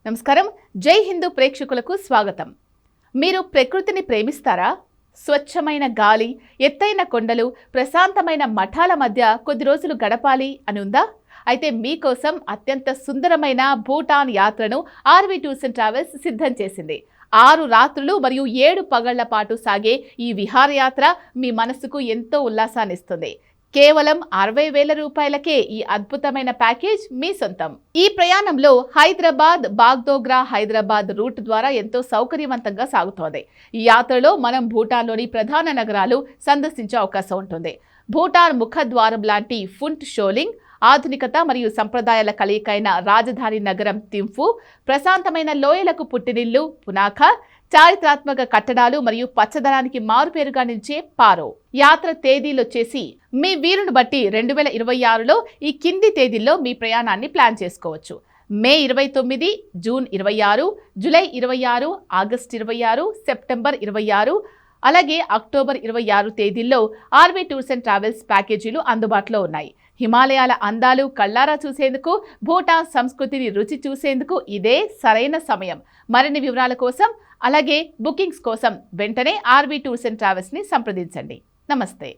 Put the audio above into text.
నమస్కారం. జై హిందూ ప్రేక్షకులకు స్వాగతం. మీరు ప్రకృతిని ప్రేమిస్తారా? స్వచ్ఛమైన గాలి, ఎత్తైన కొండలు, ప్రశాంతమైన మఠాల మధ్య కొద్ది రోజులు గడపాలి అని ఉందా? అయితే మీకోసం అత్యంత సుందరమైన భూటాన్ యాత్రను ఆర్వి టూర్స్ అండ్ ట్రావెల్స్ సిద్ధం చేసింది. 6 రాత్రులు మరియు 7 పగళ్ల పాటు సాగే ఈ విహారయాత్ర మీ మనసుకు ఎంతో ఉల్లాసాన్నిస్తుంది. కేవలం 60,000 రూపాయలకే ఈ అద్భుతమైన ప్యాకేజ్ మీ సొంతం. ఈ ప్రయాణంలో హైదరాబాద్, బాగ్డోగ్రా హైదరాబాద్ రూట్ ద్వారా ఎంతో సౌకర్యవంతంగా సాగుతోంది. ఈ యాత్రలో మనం భూటాన్లోని ప్రధాన నగరాలు సందర్శించే అవకాశం ఉంటుంది. భూటాన్ ముఖద్వారం లాంటి ఫుంట్ షోలింగ్, ఆధునికత మరియు సంప్రదాయాల కలయికైన రాజధాని నగరం థింఫు, ప్రశాంతమైన లోయలకు పుట్టినిల్లు పునాఖా, చారిత్రాత్మక కట్టడాలు మరియు పచ్చదనానికి మారుపేరుగా నిలిచే పారో. యాత్ర తేదీలొచ్చేసి మీ వీలును బట్టి 2026లో ఈ కింది తేదీల్లో మీ ప్రయాణాన్ని ప్లాన్ చేసుకోవచ్చు. మే 29, జూన్ 26, జూలై 26, ఆగస్టు 26, సెప్టెంబర్ 26, అలాగే అక్టోబర్ 26 తేదీల్లో ఆర్వి టూర్స్ అండ్ ట్రావెల్స్ ప్యాకేజీలు అందుబాటులో ఉన్నాయి. హిమాలయాల అందాలు కళ్ళారా చూసేందుకు, భూటాన్ సంస్కృతిని రుచి చూసేందుకు ఇదే సరైన సమయం. మరిన్ని వివరాల కోసం అలాగే బుకింగ్స్ కోసం వెంటనే ఆర్వి టూర్స్ అండ్ ట్రావెల్స్ని సంప్రదించండి. నమస్తే.